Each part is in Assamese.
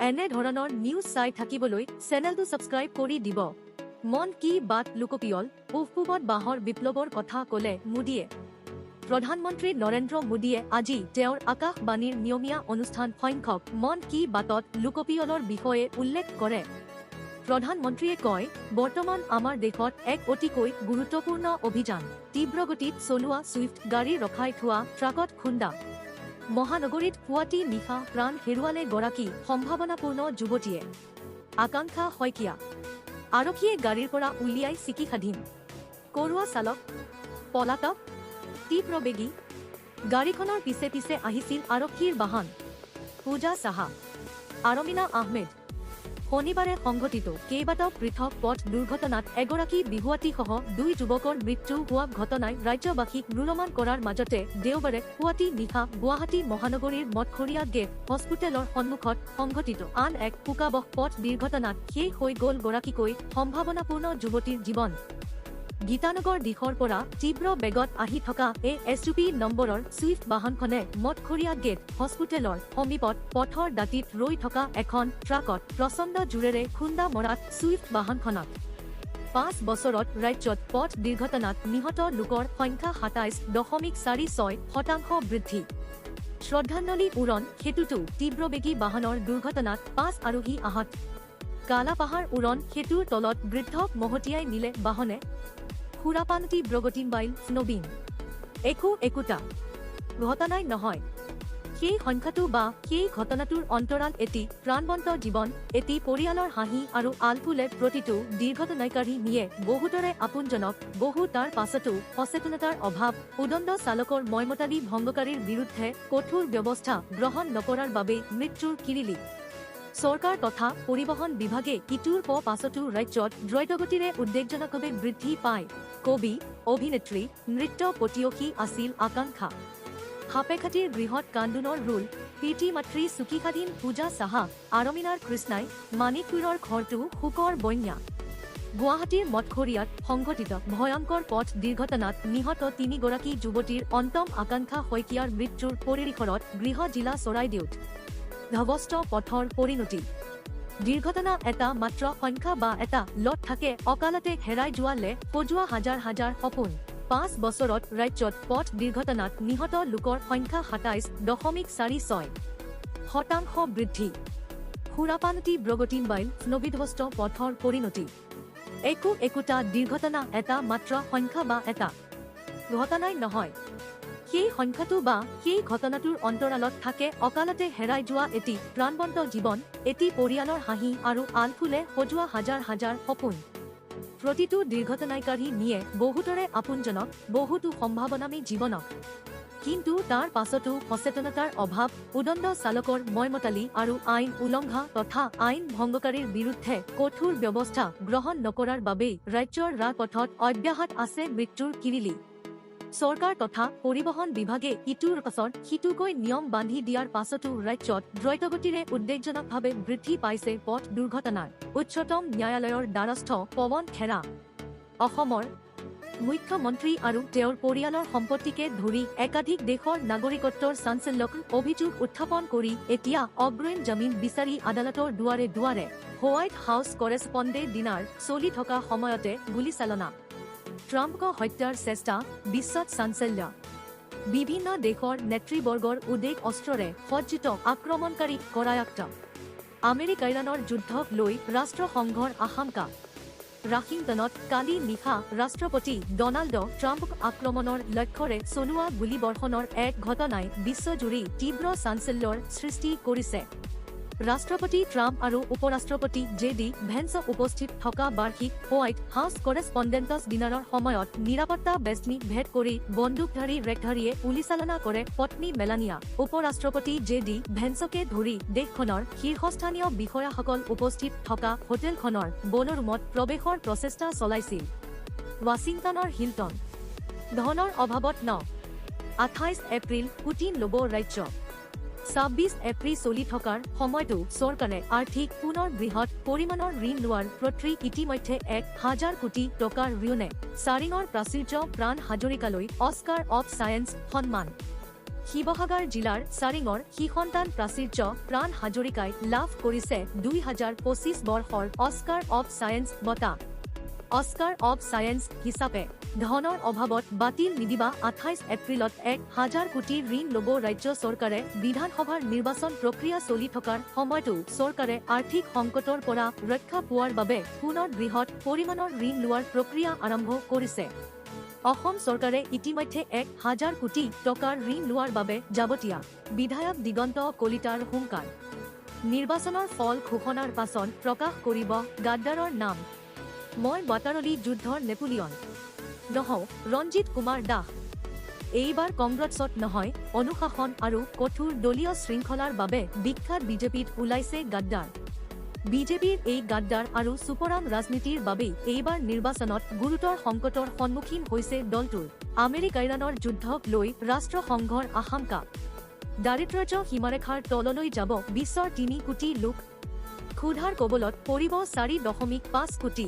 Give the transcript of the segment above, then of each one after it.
এনে ধৰণৰ নিউজ চাই থাকিবলৈ চেনেলটো ছাবস্ক্ৰাইব কৰি দিব। মন কি বাত লোকপিয়ল পূবত বাঁহৰ বিপ্লৱৰ কথা ক'লে মোদীয়ে। প্ৰধানমন্ত্ৰী নৰেন্দ্ৰ মোদীয়ে আজি তেওঁৰ আকাশবাণীৰ নিয়মীয়া অনুষ্ঠান সংখ্যক মন কি বাতত লোকপিয়লৰ বিষয়ে উল্লেখ কৰে। প্ৰধানমন্ত্ৰীয়ে কয়, বৰ্তমান আমাৰ দেশত এক অতিকৈ গুৰুত্বপূৰ্ণ অভিযান। তীব্ৰগতিত চলোৱা ছুইফ্ট গাড়ী ৰখাই থোৱা ট্ৰাকত খুন্দা। মহানগৰীত পুৱাতি নিশা প্ৰাণ হেৰুৱালে গৰাকী সম্ভাৱনাপূৰ্ণ যুৱতীয়ে। আকাংক্ষা শইকীয়া। আৰক্ষীয়ে গাড়ীৰ পৰা উলিয়াই চিকিৎসাধীন। কৰোৱা চালক পলাতক। তীব্ৰবেগী গাড়ীখনৰ পিছে পিছে আহিছিল আৰক্ষীৰ বাহন। পূজা সাহা, আৰমিনা আহমেদ। শনিবাৰে সংঘটিত কেইবাটাও পৃথক পথ দুৰ্ঘটনাত এগৰাকী বিহুৱাতীসহ 2 যুৱকৰ মৃত্যু হোৱা ঘটনাই ৰাজ্যবাসীক ৰোলমান কৰাৰ মাজতে দেওবাৰে পুৱাতি নিশা গুৱাহাটী মহানগৰীৰ মঠখৰীয়া গেট হস্পিটেলৰ সন্মুখত সংঘটিত আন এক শোকাবহ পথ দুৰ্ঘটনাত শেষ হৈ গ'ল গৰাকীকৈ সম্ভাৱনাপূৰ্ণ যুৱতীৰ জীৱন। গীতানগৰ দিশৰ পৰা তীব্ৰ বেগত আহি থকা SUV নম্বৰৰ ছুইফ্ট বাহনখনে মঠখৰীয়া গেট হস্পিটেলৰ সমীপত পথৰ দাঁতিত ৰৈ থকা এখন ট্ৰাকত প্ৰচণ্ড জোৰেৰে খুন্দা মৰাত ছুইফ্ট বাহনখনত 5 বছৰত ৰাজ্যত পথ দুৰ্ঘটনাত নিহত লোকৰ সংখ্যা 27.46% বৃদ্ধি। শ্ৰদ্ধাঞ্জলি উৰণ সেতুতো তীব্ৰবেগী বাহনৰ দুৰ্ঘটনাত 5 আৰোহী আহত। কালাপাহাৰ উৰণ সেতুৰ তলত বৃদ্ধক মহতিয়াই নিলে বাহনে। সুৰাপানটি ব্ৰগতিমবাইল নবীন। একোটা ঘটনাই নহয়, সেই সংখ্যাটো বা সেই ঘটনাটোৰ অন্তৰাল এটি প্ৰাণবন্ত জীৱন, এটি পৰিয়ালৰ হাঁহি আৰু আলফুলে প্ৰতিটো দুৰ্ঘটনাই কাঢ়ি নিয়ে বহুতৰে আপোনজনক। বহু তাৰ পাছতো সচেতনতাৰ অভাৱ, উদণ্ড চালকৰ ময়মতালি ভংগকাৰীৰ বিৰুদ্ধে কঠোৰ ব্যৱস্থা গ্ৰহণ নকৰাৰ বাবেই মৃত্যুৰ কিৰিলি। চৰকাৰ তথা পৰিবহণ বিভাগে ইটোৰ পাছতো ৰাজ্যত দ্ৰুতগতিৰে উদ্বেগজনকভাৱে বৃদ্ধি পায়। কবি, অভিনেত্ৰী, নৃত্য পতিয়সী আছিল আকাংক্ষা। সাপেখাতিৰ গৃহত কান্দোনৰ ৰোল। পিতৃ মাতৃ চুকিখাধীন পূজা সাহা, আৰমিনাৰ কৃষ্ণাই। মানিকপুৰৰ ঘৰটো শোকৰ বন্যা। গুৱাহাটীৰ মঠখৰীয়াত সংঘটিত ভয়ংকৰ পথ দুৰ্ঘটনাত নিহত 3 গৰাকী যুৱতীৰ অন্তম আকাংক্ষা শইকীয়াৰ মৃত্যুৰ পৰিসৰত গৃহ জিলা চৰাইদেউত। ধ্বস্ত পথৰ পৰিণতি। দুৰ্ঘটনা এটা মাত্ৰ সংখ্যা বা এটা লট থাকে অকালতে হেৰাই যোৱালে সজোৱা হাজাৰ হাজাৰ সপোন। 5 বছৰত ৰাজ্যত পথ দুৰ্ঘটনাত নিহত লোকৰ সংখ্যা 27.46% বৃদ্ধি। সুৰাপানটি ব্ৰগতিমবাইল নবিধ্বস্ত পথৰ পৰিণতি। একোটা দুৰ্ঘটনা এটা মাত্ৰ সংখ্যা বা এটা ঘটনাই নহয়, সেই সংখ্যাটো বা সেই ঘটনাটোৰ অন্তৰালত থাকে অকালতে হেৰাই যোৱা এটি প্ৰাণবন্ত জীৱন, এটি পৰিয়ালৰ হাঁহি আৰু আলফুলে সজোৱা হাজাৰ হাজাৰ সপোন। প্ৰতিটো দুৰ্ঘটনাই কাঢ়ি নিয়ে বহুতৰে আপোনজনক, বহুতো সম্ভাৱনামী জীৱনক। কিন্তু তাৰ পাছতো সচেতনতাৰ অভাৱ, উদণ্ড চালকৰ ময়মতালি আৰু আইন উলংঘা তথা আইন ভংগকাৰীৰ বিৰুদ্ধে কঠোৰ ব্যৱস্থা গ্ৰহণ নকৰাৰ বাবেই ৰাজ্যৰ ৰাজপথত অব্যাহত আছে মৃত্যুৰ কিৰিলি। চৰকাৰ তথা পৰিবহণ বিভাগে ইটোৰ পাছত সিটোকৈ নিয়ম বান্ধি দিয়াৰ পাছতো ৰাজ্যত দ্ৰুতগতিৰে উদ্বেগজনকভাৱে বৃদ্ধি পাইছে পথ দুৰ্ঘটনাৰ। উচ্চতম ন্যায়ালয়ৰ দ্বাৰস্থ পৱন খেৰা। অসমৰ মুখ্যমন্ত্ৰী আৰু তেওঁৰ পৰিয়ালৰ সম্পত্তিকে ধৰি একাধিক দেশৰ নাগৰিকত্বৰ চাঞ্চল্যক অভিযোগ উত্থাপন কৰি এতিয়া অগ্ৰিম জামিন বিচাৰি আদালতৰ দুৱাৰে দুৱাৰে। হোৱাইট হাউচ কৰেছপণ্ডে ডিনাৰ চলি থকা সময়তে গুলীচালনা। ট্ৰাম্পক হত্যাৰ চেষ্টা, বিশ্বত চাঞ্চল্য। বিভিন্ন দেশৰ নেতৃবৰ্গৰ উদ্বেগ অস্ত্ৰৰে সজ্জিত আক্ৰমণকাৰীক কৰায়ত্ব। আমেৰিকা ইৰাণৰ যুদ্ধক লৈ ৰাষ্ট্ৰসংঘৰ আশংকা। ৱাশ্বিংটনত কালি নিশা ৰাষ্ট্ৰপতি ডনাল্ড ট্ৰাম্পক আক্ৰমণৰ লক্ষ্যৰে চলোৱা গুলীবৰ্ষণৰ এক ঘটনাই বিশ্বজুৰি তীব্ৰ চাঞ্চল্যৰ সৃষ্টি কৰিছে। ৰাষ্ট্ৰপতি ট্ৰাম্প আৰু উপৰাষ্ট্ৰপতি JD ভেন্স উপস্থিত থকা বাৰ্ষিক হোৱাইট হাউচ কৰেছপণ্ডেণ্টছ ডিনাৰৰ সময়ত নিৰাপত্তা বেষ্টনী ভেদ কৰি বন্দুকধাৰী ৰেকধাৰীয়ে গুলীচালনা কৰে পত্নী মেলানিয়া। উপৰাষ্ট্ৰপতি JD ভেন্সকে ধৰি দেশখনৰ শীৰ্ষস্থানীয় বিষয়াসকল উপস্থিত থকা হোটেলখনৰ বলৰুমত প্ৰৱেশৰ প্ৰচেষ্টা চলাইছিল। ৱাশ্বিংটনৰ হিলটন। ধনৰ অভাৱত 28 এপ্ৰিল পুটিন ল'ব ৰাজ্য। 26 এপ্ৰিল চলি থকাৰ সময়তো চৰকাৰে আৰ্থিক পুনৰ বৃহৎ পৰিমাণৰ ঋণ লোৱাৰ প্ৰক্ৰিয়া ইতিমধ্যে 1000 কোটি টকাৰ ঋণে চাৰিঙৰ প্ৰাচুৰ্য প্ৰাণ হাজৰিকালৈ অস্কাৰ অফ ছায়েন্স সন্মান। শিৱসাগৰ জিলাৰ চাৰিঙৰ সি-সন্তান প্ৰাচুৰ্য প্ৰাণ হাজৰিকাই লাভ কৰিছে 2025 বৰ্ষৰ অস্কাৰ অৱ ছায়েন্স বঁটা। অস্কাৰ অৱ ছায়েন্স হিচাপে ধনৰ অভাৱত বাতিল নিদিবা 28 এপ্ৰিলত 1000 কোটি ঋণ ল'ব ৰাজ্য চৰকাৰে। বিধানসভাৰ নিৰ্বাচন প্ৰক্ৰিয়া চলি থকাৰ সময়তো চৰকাৰে আৰ্থিক সংকটৰ পৰা ৰক্ষা পোৱাৰ বাবে পুনৰ বৃহৎ পৰিমাণৰ ঋণ লোৱাৰ প্ৰক্ৰিয়া আৰম্ভ কৰিছে। অসম চৰকাৰে ইতিমধ্যে 1000 কোটি টকাৰ ঋণ লোৱাৰ বাবে যাৱতীয়া বিধায়ক দিগন্ত কলিতাৰ হুংকাৰ। নিৰ্বাচনৰ ফল ঘোষণাৰ পাছত প্ৰকাশ কৰিব গাদ্দাৰৰ নাম। মই বাটাৰলী যুদ্ধৰ নেপোলিয়ন নহওঁ ৰঞ্জিত কুমাৰ দাস। এইবাৰ কংগ্ৰেছত নহয় অনুশাসন আৰু কঠোৰ দলীয় শৃংখলাৰ বাবে বিখ্যাত বিজেপিত ওলাইছে গাদ্দাৰ। বিজেপিৰ এই গাদ্দাৰ আৰু চুপৰাম ৰাজনীতিৰ বাবেই এইবাৰ নিৰ্বাচনত গুৰুতৰ সংকটৰ সন্মুখীন হৈছে দলটোৰ। আমেৰিকা ইৰাণৰ যুদ্ধক লৈ ৰাষ্ট্ৰসংঘৰ আশংকা। দাৰিদ্ৰ্য সীমাৰেখাৰ তললৈ যাব বিশ্বৰ 3 কোটি লোক। ক্ষুধাৰ কবলত পৰিব 4.5 কোটি।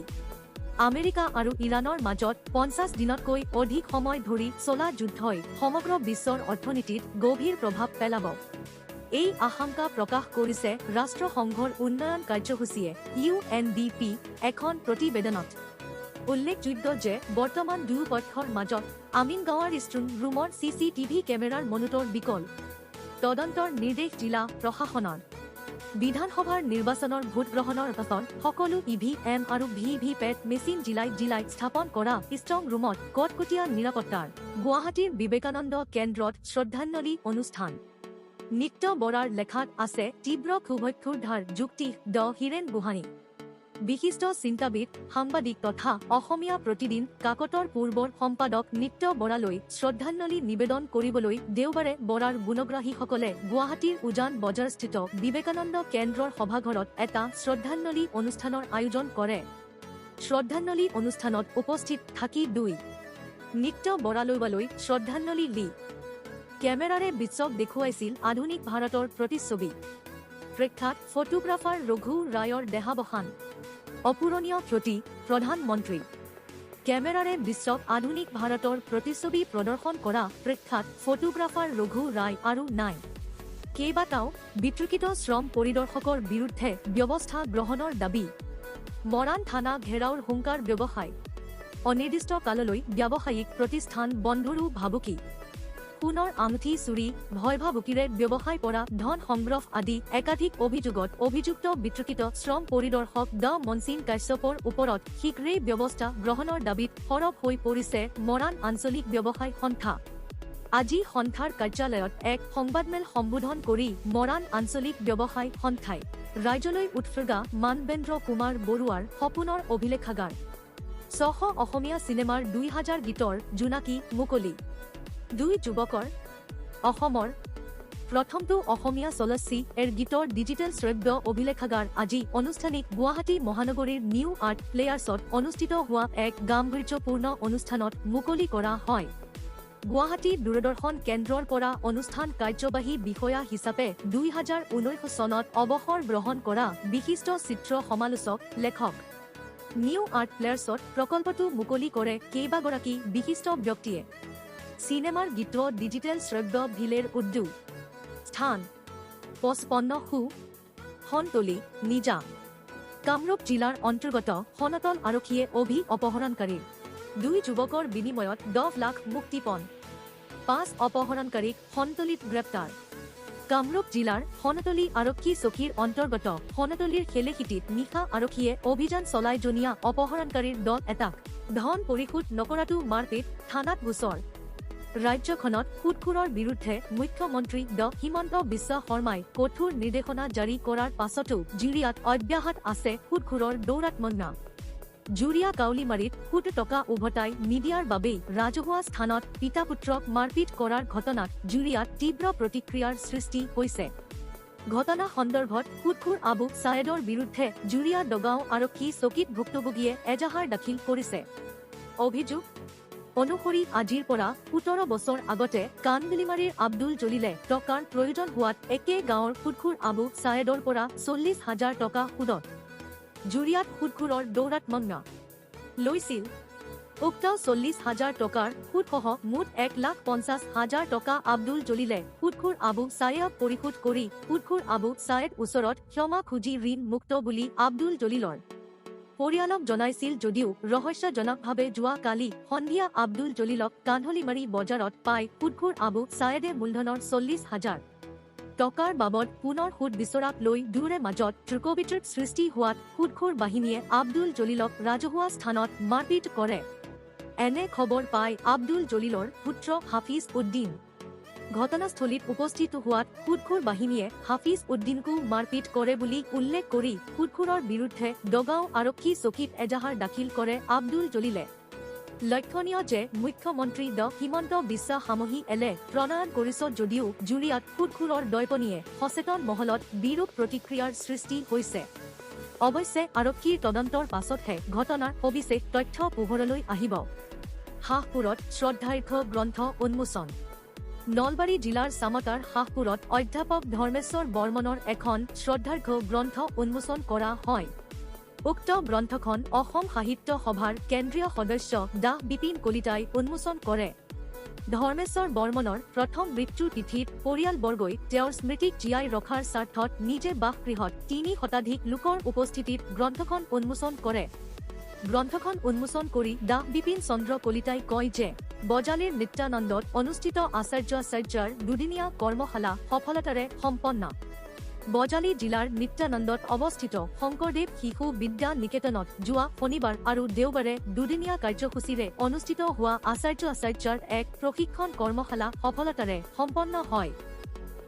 আমেৰিকা আৰু ইৰাণৰ মাজত 50 দিনতকৈ অধিক সময় ধৰি চলা যুদ্ধই সমগ্ৰ বিশ্বৰ অৰ্থনীতিত গভীৰ প্ৰভাৱ পেলাব। এই আশংকা প্ৰকাশ কৰিছে ৰাষ্ট্ৰসংঘৰ উন্নয়ন কাৰ্যসূচীয়ে UNDP এখন প্ৰতিবেদনত। উল্লেখযোগ্য যে বৰ্তমান দুয়োপক্ষৰ মাজত আমিনগাঁৱৰ ষ্ট্ৰং ৰুমৰ CCTV কেমেৰাৰ মনোটৰ বিকল। তদন্তৰ নিৰ্দেশ জিলা প্ৰশাসনৰ। বিধানসভাৰ নিৰ্বাচনৰ ভোটগ্ৰহণৰ পাছত সকলো EVM আৰু VVPAT মেচিন জিলাই স্থাপন কৰা ষ্ট্ৰং ৰুমত কটকটীয়া নিৰাপত্তাৰ। গুৱাহাটীৰ বিবেকানন্দ কেন্দ্ৰত শ্ৰদ্ধাঞ্জলি অনুষ্ঠান। নিত্য বৰাৰ লেখাত আছে তীব্ৰ ক্ষোভক্ষুধাৰ যুক্তি ড হীৰেন গোহানী। বিশিষ্ট চিন্তাবিদ সাংবাদিক তথা অসমীয়া প্ৰতিদিন কাকতৰ পূৰ্বৰ সম্পাদক নিত্য বৰালৈ শ্ৰদ্ধাঞ্জলি নিবেদন কৰিবলৈ দেওবাৰে বৰাৰ গুণগ্ৰাহীসকলে গুৱাহাটীৰ উজান বজাৰস্থিত বিবেকানন্দ কেন্দ্ৰৰ সভাঘৰত এটা শ্ৰদ্ধাঞ্জলি অনুষ্ঠানৰ আয়োজন কৰে। শ্ৰদ্ধাঞ্জলি অনুষ্ঠানত উপস্থিত থাকি নিত্য বৰালৈ শ্ৰদ্ধাঞ্জলি লি কেমেৰাৰে বিশ্বক দেখুৱাইছিল আধুনিক ভাৰতৰ প্ৰতিচ্ছবি। প্ৰখ্যাত ফটোগ্ৰাফাৰ ৰঘু ৰায়ৰ দেহাৱসান। অপূৰণীয় ক্ষতি প্ৰধানমন্ত্ৰী। কেমেৰাৰে বিশ্বক আধুনিক ভাৰতৰ প্ৰতিচ্ছবি প্ৰদৰ্শন কৰা প্ৰখ্যাত ফটোগ্ৰাফাৰ ৰঘু ৰায় আৰু নাই কেইবাটাও বিতৰ্কিত শ্ৰম পৰিদৰ্শকৰ বিৰুদ্ধে ব্যৱস্থা গ্ৰহণৰ দাবী। মৰাণ থানা ঘেৰাওৰ হুংকাৰ ব্যৱসায়। অনিৰ্দিষ্ট কাললৈ ব্যৱসায়িক প্ৰতিষ্ঠান বন্ধৰো ভাবুকি। সোণৰ আঙুঠি চুৰি ভয় ভাবুকিৰে ব্যৱসায় পৰা ধন সংগ্ৰহ আদি একাধিক অভিযোগত অভিযুক্ত বিতৰ্কিত শ্ৰম পৰিদৰ্শক ড মনসিন কাশ্যপৰ ওপৰত শীঘ্ৰেই ব্যৱস্থা গ্ৰহণৰ দাবীত সৰব হৈ পৰিছে মৰাণ আঞ্চলিক ব্যৱসায় সন্থা। আজি সন্থাৰ কাৰ্যালয়ত এক সংবাদমেল সম্বোধন কৰি মৰাণ আঞ্চলিক ব্যৱসায় সন্থাই ৰাজ্যলৈ উৎসৰ্গা মানবেন্দ্ৰ কুমাৰ বৰুৱাৰ সপোনৰ অভিলেখাগাৰ। 600 অসমীয়া চিনেমাৰ 2000 গীতৰ জোনাকী মুকলি। 2 যুৱকৰ অসমৰ প্ৰথমটো অসমীয়া চলচ্চিত্ৰৰ গীতৰ ডিজিটেল শ্ৰব্য অভিলেখাগাৰ আজি আনুষ্ঠানিক গুৱাহাটী মহানগৰীৰ নিউ আৰ্ট প্লেয়াৰ্ছত অনুষ্ঠিত হোৱা এক গাম্ভীৰ্যপূৰ্ণ অনুষ্ঠানত মুকলি কৰা হয়। গুৱাহাটী দূৰদৰ্শন কেন্দ্ৰৰ পৰা অনুষ্ঠান কাৰ্যবাহী বিষয়া হিচাপে 2019 চনত অৱসৰ গ্ৰহণ কৰা বিশিষ্ট চিত্ৰ সমালোচক লেখক। নিউ আৰ্ট প্লেয়াৰ্ছত প্ৰকল্পটো মুকলি কৰে কেইবাগৰাকী বিশিষ্ট ব্যক্তিয়ে। চিনেমাৰ গীত ডিজিটেল শ্ৰব্য ভিলেৰ উদ্যোগ। স্থান 55 সনতলী নিজা। কামৰূপ জিলাৰ অন্তৰ্গত সনাতল আৰক্ষীয়ে অপহৰণকাৰীৰ 2 যুৱকৰ বিনিময়ত 10 লাখ মুক্তিপণ। 5 অপহৰণকাৰীক সনতলীত গ্ৰেপ্তাৰ। কামৰূপ জিলাৰ সনাতলী আৰক্ষী চকীৰ অন্তৰ্গত সনাতলীৰ খেলেখিটিত নিশা আৰক্ষীয়ে অভিযান চলাই জনীয়া অপহৰণকাৰীৰ দল এটাক ধন পৰিশোধ নকৰাটো মাৰপিট থানাত গোচৰ। ৰাজ্যখনত সুদখোৰৰ বিৰুদ্ধে মুখ্যমন্ত্ৰী ড হিমন্ত বিশ্ব শৰ্মাই কঠোৰ নিৰ্দেশনা জাৰি কৰাৰ পাছতো জুৰিয়াত অব্যাহত আছে সুদখোৰৰ দৌৰাত্ম্য। জুৰিয়া কাউলিমাৰীত সুদ টকা উভতাই নিদিয়াৰ বাবেই ৰাজহুৱা স্থানত পিতা পুত্ৰক মাৰপিট কৰাৰ ঘটনাত জুৰিয়াত তীব্ৰ প্ৰতিক্ৰিয়াৰ সৃষ্টি হৈছে। ঘটনা সন্দৰ্ভত সুদখোৰ আবু ছায়েদৰ বিৰুদ্ধে জুৰিয়া দগাঁও আৰক্ষী চকীত ভুক্তভোগীয়ে এজাহাৰ দাখিল কৰিছে। অভিযোগ অনুসৰি আজিৰ পৰা 17 বছৰ আগতে কানবিলিমাৰীৰ আব্দুল জলিলে টকাৰ প্ৰয়োজন হোৱাত একে গাঁৱৰ সুদখোৰ আবু ছায়েদৰ পৰা 40,000 টকা সুদত জুৰিয়াত সুদখোৰৰ দৌৰাত্ম্য লৈছিল। উক্ত 40,000 টকাৰ সুদসহ মুঠ 1,50,000 টকা আব্দুল জলিলে সুদখোৰ আবু ছায়েদক পৰিশোধ কৰি সুদখোৰ আবু ছায়েদ ওচৰত ক্ষমা খুজি ঋণ মুক্ত বুলি আব্দুল জলিলৰ পৰিয়ালক জনাইছিল যদিও ৰহস্যজনকভাৱে যোৱা কালি সন্ধিয়া আব্দুল জলিলক কান্ধলিমাৰী বজাৰত পাই সুদখোৰ আবু ছায়েদে মূলধনৰ 40,000 টকাৰ বাবদ পুনৰ সুদ বিচৰাক লৈ দুয়োৰে মাজত তৰ্কবিতৰ্ক সৃষ্টি হোৱাত সুদখোৰ বাহিনীয়ে আব্দুল জলিলক ৰাজহুৱা স্থানত মাৰপিট কৰে। এনে খবৰ পাই আব্দুল জলিলৰ পুত্ৰ হাফিজ উদ্দিন ঘটনাস্থলীত উপস্থিত হোৱাত সুদখোৰ বাহিনীয়ে হাফিজ উদ্দিনকো মাৰপিট কৰে বুলি উল্লেখ কৰি সুদখোৰৰ বিৰুদ্ধে দগাঁও আৰক্ষী চকীত এজাহাৰ দাখিল কৰে আব্দুল জলিলে। লক্ষণীয় যে মুখ্যমন্ত্ৰী ড হিমন্ত বিশ্ব সামহি এলে প্ৰণয়ন কৰিছে যদিও জুৰিয়াত সুদখোৰৰ দৈপনীয়ে সচেতন মহলত বিৰূপ প্ৰতিক্ৰিয়াৰ সৃষ্টি হৈছে। অৱশ্যে আৰক্ষীৰ তদন্তৰ পাছতহে ঘটনাৰ সবিশেষ তথ্য পোহৰলৈ আহিব। হাঁহপুৰত শ্ৰদ্ধাৰ্ঘ্য গ্ৰন্থ উন্মোচন। নলবাৰী জিলাৰ চামতাৰ হাঁহপুৰত অধ্যাপক ধৰ্মেশ্বৰ বৰ্মনৰ এখন শ্ৰদ্ধাৰ্ঘ্য গ্ৰন্থ উন্মোচন কৰা হয়। উক্ত গ্ৰন্থখন অসম সাহিত্য সভাৰ কেন্দ্ৰীয় সদস্য ডাঃ বিপিন কলিতাই উন্মোচন কৰে। ধৰ্মেশ্বৰ বৰ্মনৰ প্ৰথম মৃত্যুৰ তিথিত পৰিয়ালবৰ্গই তেওঁৰ স্মৃতিক জীয়াই ৰখাৰ স্বাৰ্থত নিজে বাসগৃহত ৩ শতাধিক লোকৰ উপস্থিতিত গ্ৰন্থখন উন্মোচন কৰে। গ্ৰন্থখন উন্মোচন কৰি ডাঃ বিপিন চন্দ্ৰ কলিতাই কয় যে বজালীৰ নিত্যানন্দত অনুষ্ঠিত আচাৰ্যাৰ দুদিনীয়া কৰ্মশালা সফলতাৰে সম্পন্ন। বজালী জিলাৰ নিত্যানন্দত অৱস্থিত শংকৰদেৱ শিশু বিদ্যা নিকেতনত যোৱা শনিবাৰ আৰু দেওবাৰে দুদিনীয়া কাৰ্যসূচীৰে অনুষ্ঠিত হোৱা আচাৰ্যাৰ এক প্ৰশিক্ষণ কৰ্মশালা সফলতাৰে সম্পন্ন হয়।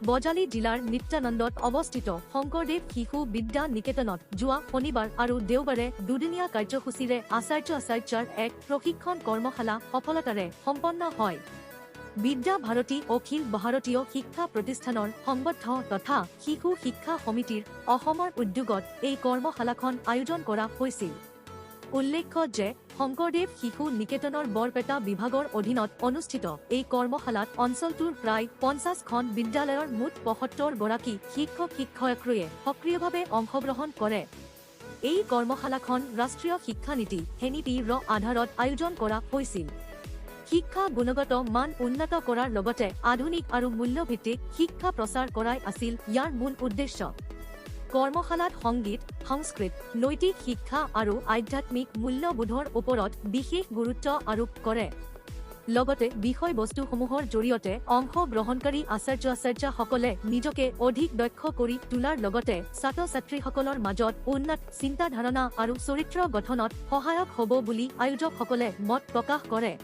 বজালী জিলাৰ নিত্যানন্দত অৱস্থিত শংকৰদেৱ শিশু বিদ্যা নিকেতনত যোৱা শনিবাৰ আৰু দেওবাৰে দুদিনীয়া কাৰ্যসূচীৰে আচাৰ্যাৰ এক প্ৰশিক্ষণ কৰ্মশালা সফলতাৰে সম্পন্ন হয়। বিদ্যা ভাৰতী অখিল ভাৰতীয় শিক্ষা প্ৰতিষ্ঠানৰ সংবদ্ধ তথা শিশু শিক্ষা সমিতিৰ অসমৰ উদ্যোগত এই কৰ্মশালাখন আয়োজন কৰা হৈছিল। উল্লেখ্য যে শংকৰদেৱ শিশু নিকেতনৰ বৰপেটা বিভাগৰ অধীনত অনুষ্ঠিত এই কৰ্মশালাত অঞ্চলটোৰ প্ৰায় 50খন বিদ্যালয়ৰ মুঠ 75 গৰাকী শিক্ষক শিক্ষয়িত্ৰীয়ে সক্ৰিয়ভাৱে অংশগ্ৰহণ কৰে। এই কৰ্মশালাখন ৰাষ্ট্ৰীয় শিক্ষানীতি NEP-ৰ আধাৰত আয়োজন কৰা হৈছিল। শিক্ষা গুণগত মান উন্নত কৰাৰ লগতে আধুনিক আৰু মূল্যভিত্তিক শিক্ষা প্ৰচাৰ কৰাই আছিল ইয়াৰ মূল উদ্দেশ্য। কৰ্মশালাত সংগীত, সংস্কৃত, নৈতিক শিক্ষা আৰু আধ্যাত্মিক মূল্যবোধৰ ওপৰত বিশেষ গুৰুত্ব আৰোপ কৰে। লগতে বিষয়বস্তুসমূহৰ জৰিয়তে অংশগ্ৰহণকাৰী আচাৰ্যসকলে নিজকে অধিক দক্ষ কৰি তোলাৰ লগতে ছাত্ৰ-ছাত্ৰীসকলৰ মাজত উন্নত চিন্তাধাৰণা আৰু চৰিত্ৰ গঠনত সহায়ক হ'ব বুলি আয়োজকসকলে মত প্ৰকাশ কৰে।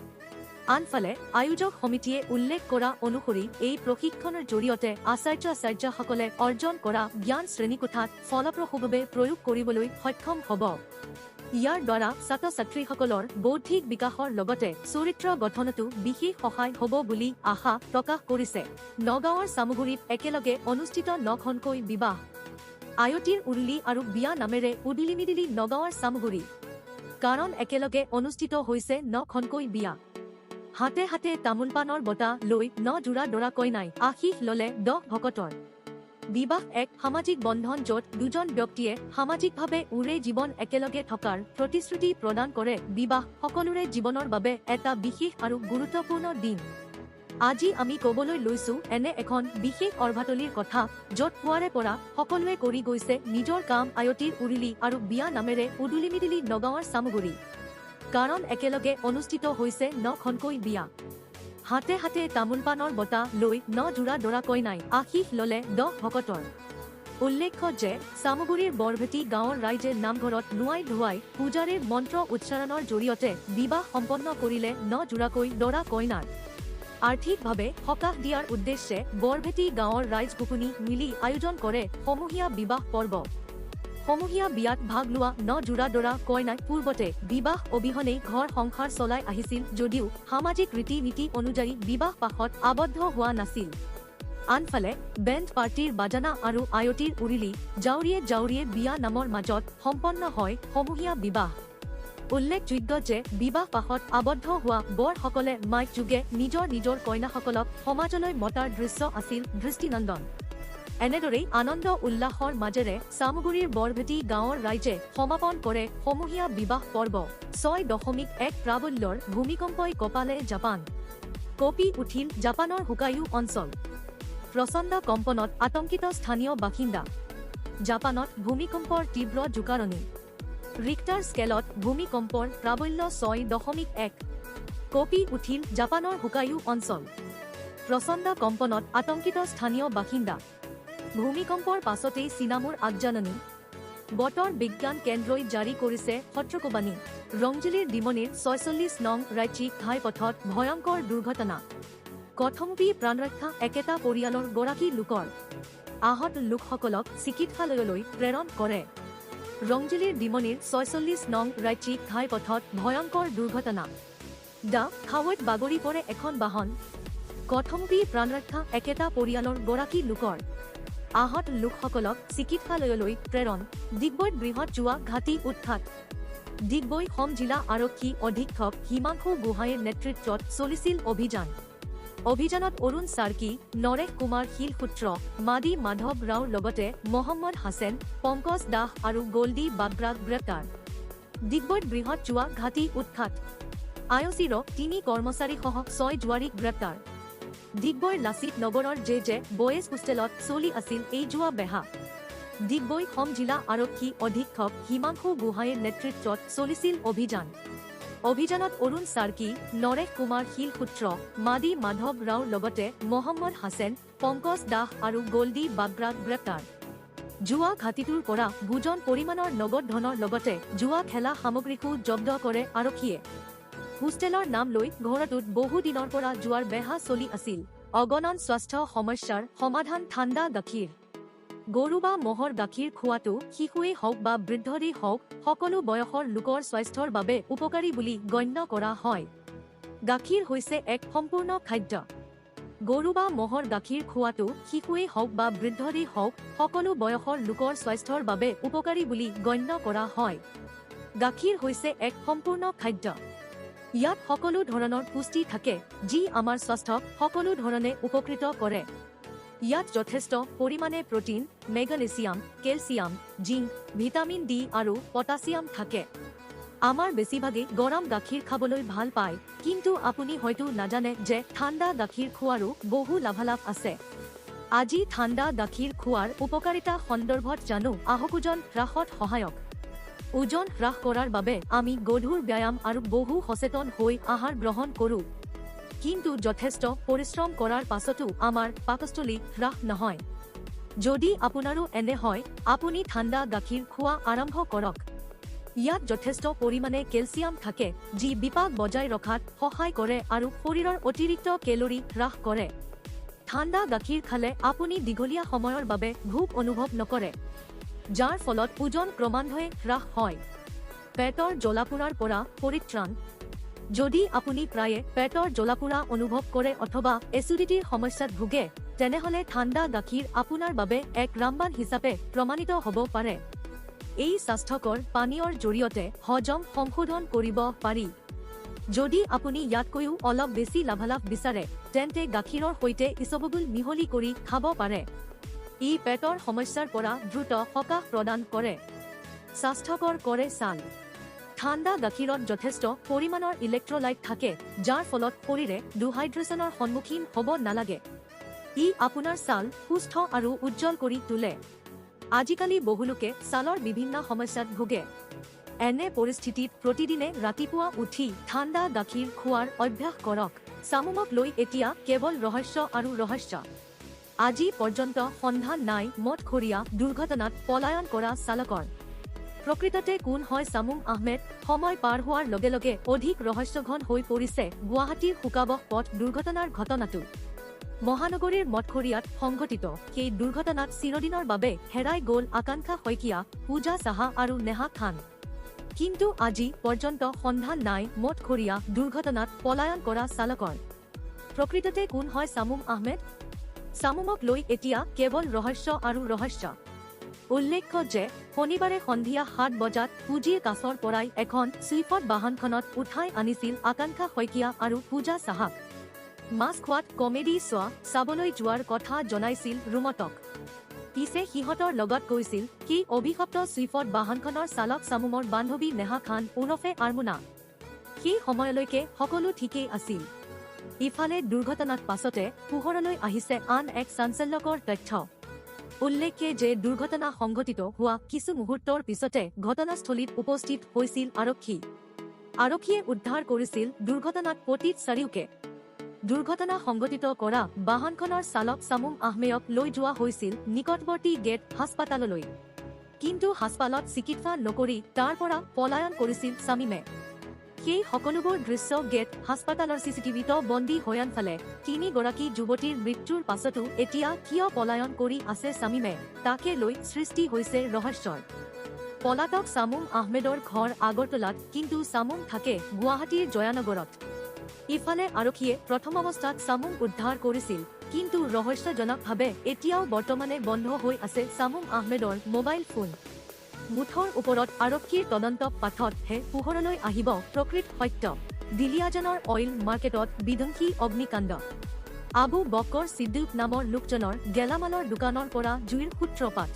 আনফালে আয়োজক সমিতিয়ে উল্লেখ কৰা অনুসৰি এই প্ৰশিক্ষণৰ জৰিয়তে আচাৰ্যসকলে অৰ্জন কৰা জ্ঞান শ্ৰেণীকোঠাত ফলপ্ৰসূভাৱে প্ৰয়োগ কৰিবলৈ সক্ষম হ'ব। ইয়াৰ দ্বাৰা ছাত্ৰ-ছাত্ৰীসকলৰ বৌদ্ধিক বিকাশৰ লগতে চৰিত্ৰ গঠনতো বিশেষ সহায় হ'ব বুলি আশা প্ৰকাশ কৰিছে। নগাঁৱৰ চামগুৰিত একেলগে অনুষ্ঠিত 9খনকৈ বিবাহ। আয়তীৰ উৰুলি আৰু বিয়া নামেৰে উদুলিমিদিলি নগাঁৱৰ চামগুৰি। কাৰণ একেলগে অনুষ্ঠিত হৈছে 9খনকৈ বিয়া। হাতে হাতে তামোল পাণৰ বঁটা লৈ 9 জোৰা দৰা কইনাই আশীষ ললে 10 ভকতৰ। বিবাহ এক সামাজিক বন্ধন য'ত দুজন ব্যক্তিয়ে সামাজিকভাৱে উৰে জীৱন একেলগে থকাৰ প্ৰতিশ্ৰুতি প্ৰদান কৰে। বিবাহ সকলোৰে জীৱনৰ বাবে এটা বিশেষ আৰু গুৰুত্বপূৰ্ণ দিন। আজি আমি ক'বলৈ লৈছো এনে এখন বিশেষ অৰ্ভাতলীৰ কথা য'ত পুৱাৰে পৰা সকলোৱে কৰি গৈছে নিজৰ কাম। আয়তীৰ উৰুলি আৰু বিয়া নামেৰে উদুলিমিদিলি নগাঁৱৰ চামগুৰি। কাৰণ একেলগে অনুষ্ঠিত হৈছে 9খনকৈ বিয়া। হাতে হাতে তামোল পাণৰ বঁটা লৈ 9 জোৰা দৰা কইনাই আশীষ ললে 10 ভকতৰ। উল্লেখ্য যে চামগুৰিৰ বৰভেটি গাঁৱৰ ৰাইজে নামঘৰত নোৱাই ধুৱাই পূজাৰীৰ মন্ত্ৰ উচ্চাৰণৰ জৰিয়তে বিবাহ সম্পন্ন কৰিলে 9 জোৰাকৈ দৰা কইনাৰ। আৰ্থিকভাৱে সকাহ দিয়াৰ উদ্দেশ্যে বৰভেটি গাঁৱৰ ৰাইজ গোপনি মিলি আয়োজন কৰে সমূহীয়া বিবাহ পৰ্ব। সমূহীয়া বিয়াত ভাগ লোৱা 9 জোৰা দৰা কইনাই পূৰ্বতে বিবাহ অবিহনেই ঘৰ সংসাৰ চলাই আহিছিল যদিও সামাজিক ৰীতি নীতি অনুযায়ী বিবাহ পাশত আবদ্ধ হোৱা নাছিল। আনফালে বেণ্ড পাৰ্টিৰ বাজানা আৰু আয়তীৰ উৰুলি জাউৰিয়ে বিয়া নামৰ মাজত সম্পন্ন হয় সমূহীয়া বিবাহ। উল্লেখযোগ্য যে বিবাহ পাশত আবদ্ধ হোৱা বৰসকলে মাইক যোগে নিজৰ কইনাসকলক সমাজলৈ মতাৰ দৃশ্য আছিল দৃষ্টিনন্দন। এনেদৰেই আনন্দ উল্লাসৰ মাজেৰে চামগুৰিৰ বৰভেটি গাঁৱৰ ৰাইজে সমাপন কৰে সমূহীয়া বিবাহ পৰ্ব। 6.1 প্ৰাবল্যৰ ভূমিকম্পই কঁপালে জাপান। কঁপি উঠিল জাপানৰ হুকায়ু অঞ্চল। প্ৰচণ্ড কম্পনত আতংকিত স্থানীয় বাসিন্দা। জাপানত ভূমিকম্পৰ তীব্ৰ জোকাৰণি। ৰিক্টাৰ স্কেলত ভূমিকম্পৰ প্ৰাবল্য 6.1। কঁপি উঠিল জাপানৰ হুকায়ু অঞ্চল। প্ৰচণ্ড কম্পনত আতংকিত স্থানীয় বাসিন্দা। ভূমিকম্পৰ পাছতেই চিনামুৰ আগজাননী। বতৰ বিজ্ঞান কেন্দ্ৰই জাৰি কৰিছে সতৰ্কবাণী। ৰংজিলিৰ ডিমনিৰ 46 নং ৰাজ্যিক ঘাইপথত ভয়ংকৰ দুৰ্ঘটনা। কথমপি প্ৰাণৰক্ষা একেটা পৰিয়ালৰ গৰাকী লোকৰ। আহত লোকসকলক চিকিৎসালয়লৈ প্ৰেৰণ কৰে। ৰংজিলিৰ ডিমনিৰ 46 নং ৰাজ্যিক ঘাইপথত ভয়ংকৰ দুৰ্ঘটনা। খাৱৈত বাগৰি পৰে এখন বাহন। কথমপি প্ৰাণৰক্ষা একেটা পৰিয়ালৰ গৰাকী লোকৰ। আহত লোকসকলক চিকিৎসালয়লৈ প্ৰেৰণ। ডিগবৈত বৃহৎ জুৱা ঘাটি উৎখাত। ডিগবৈ সম জিলা আৰক্ষী অধীক্ষক হিমাংশু গোহাঁইৰ নেতৃত্বত চলিছিল অভিযান। অভিযানত অৰুণ চাৰ্কি, নৰেশ কুমাৰ শিলসূত্ৰ, মাদি মাধৱ ৰাওৰ লগতে মহম্মদ হাছেন, পংকজ দাস আৰু গল্ডি বাগ্ৰাক গ্ৰেপ্তাৰ। ডিগবৈত বৃহৎ জুৱা ঘাটি উৎখাত। আইঅচিৰ 3 কৰ্মচাৰীসহ 6 জুৱাৰীক গ্ৰেপ্তাৰ। ডিগবৈৰ লাচিত নগৰৰ জে বয়েজ হোষ্টেলত চলি আছিল এই জুৱা বেহা। ডিগবৈ সম জিলা আৰক্ষী অধীক্ষক হিমাংশু গোহাঁইৰ নেতৃত্বত চলিছিল অভিযান। অভিযানত অৰুণ চাৰ্কি, নৰেশ কুমাৰ শিলসূত্ৰ, মাদি মাধৱ ৰাওৰ লগতে মহম্মদ হাছেন, পংকজ দাস আৰু গল্ডি বাগ্ৰাক গ্ৰেপ্তাৰ। জুৱা ঘাটিটোৰ পৰা বুজন পৰিমাণৰ নগদ ধনৰ লগতে জুৱা খেলা সামগ্ৰীকো জব্দ কৰে আৰক্ষীয়ে। হোষ্টেলৰ নাম লৈ ঘৰটোত বহু দিনৰ পৰা জুৱাৰ বেহা চলি আছিল। অগণন স্বাস্থ্য সমস্যাৰ সমাধান ঠাণ্ডা গাখীৰ। গৰু বা মহৰ গাখীৰ খোৱাটো শিশুৱেই হওক বা বৃদ্ধৰেই হওক সকলো বয়সৰ লোকৰ স্বাস্থ্যৰ বাবে উপকাৰী বুলি গণ্য কৰা হয়। গাখীৰ হৈছে এক সম্পূৰ্ণ খাদ্য। গৰু বা মহৰ গাখীৰ খোৱাটো শিশুৱেই হওক বা বৃদ্ধৰেই হওক সকলো বয়সৰ লোকৰ স্বাস্থ্যৰ বাবে উপকাৰী বুলি গণ্য কৰা হয়। গাখীৰ হৈছে এক সম্পূৰ্ণ খাদ্য। ইয়াত সকলো ধৰণৰ পুষ্টি থাকে যি আমাৰ স্বাস্থ্যক সকলো ধৰণে উপকৃত কৰে। ইয়াত যথেষ্ট পৰিমাণে protein, magnesium, calcium, zinc, vitamin D আৰু পটাছিয়াম থাকে। আমাৰ বেছিভাগেই গৰম গাখীৰ খাবলৈ ভাল পায়, কিন্তু আপুনি হয়তো নাজানে যে ঠাণ্ডা গাখীৰ খোৱাৰো বহু লাভালাভ আছে। আজি ঠাণ্ডা গাখীৰ খোৱাৰ উপকাৰিতা সন্দৰ্ভত জানো আহক। ওজন হ্ৰাসত সহায়ক। ওজন হ্ৰাস কৰাৰ বাবে আমি গধুৰ ব্যায়াম আৰু বহু সচেতন হৈ আহাৰ গ্ৰহণ কৰোঁ। কিন্তু যথেষ্ট পৰিশ্ৰম কৰাৰ পাছতো আমাৰ পাকস্থলী হ্ৰাস নহয়। যদি আপোনাৰো এনে হয়, আপুনি ঠাণ্ডা গাখীৰ খোৱা আৰম্ভ কৰক। ইয়াত যথেষ্ট পৰিমাণে কেলছিয়াম থাকে যি বিপাক বজাই ৰখাত সহায় কৰে আৰু শৰীৰৰ অতিৰিক্ত কেলৰি হ্ৰাস কৰে। ঠাণ্ডা গাখীৰ খালে আপুনি দীঘলীয়া সময়ৰ বাবে ভোক অনুভৱ নকৰে, যাৰ ফলত ওজন ক্ৰমান্বয়ে হ্ৰাস হয়। পেটৰ জ্বলাপোৰাৰ পৰা পৰিত্ৰাণ। যদি আপুনি প্ৰায়ে পেটৰ জ্বলাপোৰা অনুভৱ কৰে অথবা এচিডিটিৰ সমস্যাত ভোগে, তেনেহ'লে ঠাণ্ডা গাখীৰ আপোনাৰ বাবে এক ৰামবাণ হিচাপে প্ৰমাণিত হ'ব পাৰে। এই স্বাস্থ্যকৰ পানীয়ৰ জৰিয়তে হজম সংশোধন কৰিব পাৰি। যদি আপুনি ইয়াতকৈও অলপ বেছি লাভালাভ বিচাৰে, তেন্তে গাখীৰৰ সৈতে ইছবগুল মিহলি কৰি খাব পাৰে। ই পেটৰ সমস্যাৰ পৰা দ্ৰুত সকাহ প্ৰদান কৰে। স্বাস্থ্যকৰ কৰে ছাল। ঠাণ্ডা গাখীৰত যথেষ্ট পৰিমাণৰ ইলেক্ট্ৰলাইট থাকে, যাৰ ফলত শৰীৰে ডিহাইড্ৰেচনৰ সন্মুখীন হ'ব নালাগে। ই আপোনাৰ ছাল সুস্থ আৰু উজ্জ্বল কৰি তোলে। আজিকালি বহুলোকে ছালৰ বিভিন্ন সমস্যাত ভোগে। এনে পৰিস্থিতিত প্ৰতিদিনে ৰাতিপুৱা উঠি ঠাণ্ডা গাখীৰ খোৱাৰ অভ্যাস কৰক। চামুমক লৈ এতিয়া কেৱল ৰহস্য আৰু ৰহস্য। আজি পৰ্যন্ত সন্ধান নাই মদখৰীয়া দুৰ্ঘটনাত পলায়ন কৰা চালকৰ। প্ৰকৃততে কোন হয় চামুম আহমেদ? সময় পাৰ হোৱাৰ লগে লগে অধিক ৰহস্যঘন হৈ পৰিছে গুৱাহাটীৰ শোকাবহ পথ দুৰ্ঘটনাৰ ঘটনাটো। মহানগৰীৰ মদখৰীয়াত সংঘটিত সেই দুৰ্ঘটনাত চিৰদিনৰ বাবে হেৰাই গ'ল আকাংক্ষা শইকীয়া, পূজা সাহা আৰু নেহা খান। কিন্তু আজি পৰ্যন্ত সন্ধান নাই মদখৰীয়া দুৰ্ঘটনাত পলায়ন কৰা চালকৰ। প্ৰকৃততে কোন হয় চামুম আহমেদ? চামুমক লৈ এতিয়া কেৱল ৰহস্য আৰু ৰহস্য। উল্লেখ্য যে শনিবাৰে সন্ধিয়া 7 বজাত পুঁজিৰ কাছৰ পৰাই এখন ছুইফট বাহনখনত উঠাই আনিছিল আকাংক্ষা শইকীয়া আৰু পূজা সাহাক। মাছ খোৱাত কমেডি চাবলৈ যোৱাৰ কথা জনাইছিল ৰুমতক। পিছে সিহঁতৰ লগত গৈছিল কি অভিশপ্ত ছুইফট বাহনখনৰ চালক চামুমৰ বান্ধৱী নেহা খান ওৰফে আৰমুনা। সেই সময়লৈকে সকলো ঠিকেই আছিল। ইফালে দুৰ্ঘটনাৰ পাছতে পোহৰলৈ আহিছে আন এক চাঞ্চল্যকৰ তথ্য। উল্লেখ্য যে দুৰ্ঘটনা সংঘটিত হোৱা কিছু মুহূৰ্তৰ পিছতে ঘটনাস্থলীত উপস্থিত হৈছিল আৰক্ষী। আৰক্ষীয়ে উদ্ধাৰ কৰিছিল দুৰ্ঘটনাত পতিত চাৰিওকে। দুৰ্ঘটনা সংঘটিত কৰা বাহনখনৰ চালক চামুম আহমেদক লৈ যোৱা হৈছিল নিকটৱৰ্তী গেট হাস্পাতাললৈ। কিন্তু হাস্পাতালত চিকিৎসা নকৰি তাৰ পৰা পলায়ন কৰিছিল চামিমে। সেই সকলোবোৰ দৃশ্য গেট হাস্পাতালৰ চিচিটিভিত বন্দী হৈ আনফালে ৩ গৰাকী যুৱতীৰ মৃত্যুৰ পাছতো এতিয়া কিয় পলায়ন কৰি আছে চামিমে, তাকে লৈ সৃষ্টি হৈছে ৰহস্যৰ। পলাতক চামুম আহমেদৰ ঘৰ আগৰতলাত, কিন্তু চামুম থাকে গুৱাহাটীৰ জয়ানগৰত। ইফালে আৰক্ষীয়ে প্ৰথম অৱস্থাত চামুম উদ্ধাৰ কৰিছিল, কিন্তু ৰহস্যজনকভাৱে এতিয়াও বৰ্তমানে বন্ধ হৈ আছে চামুম আহমেদৰ মোবাইল ফোন। মুঠৰ ওপৰত আৰক্ষীৰ তদন্ত পাঠতহে পোহৰলৈ আহিব প্ৰকৃত সত্য। দিলিয়াজানৰ অইল মাৰ্কেটত বিধ্বংসী অগ্নিকাণ্ড। আবু বকৰ ছিদ্দিক নামৰ লোকজনৰ গেলামালৰ দোকানৰ পৰা জুইৰ সূত্ৰপাত।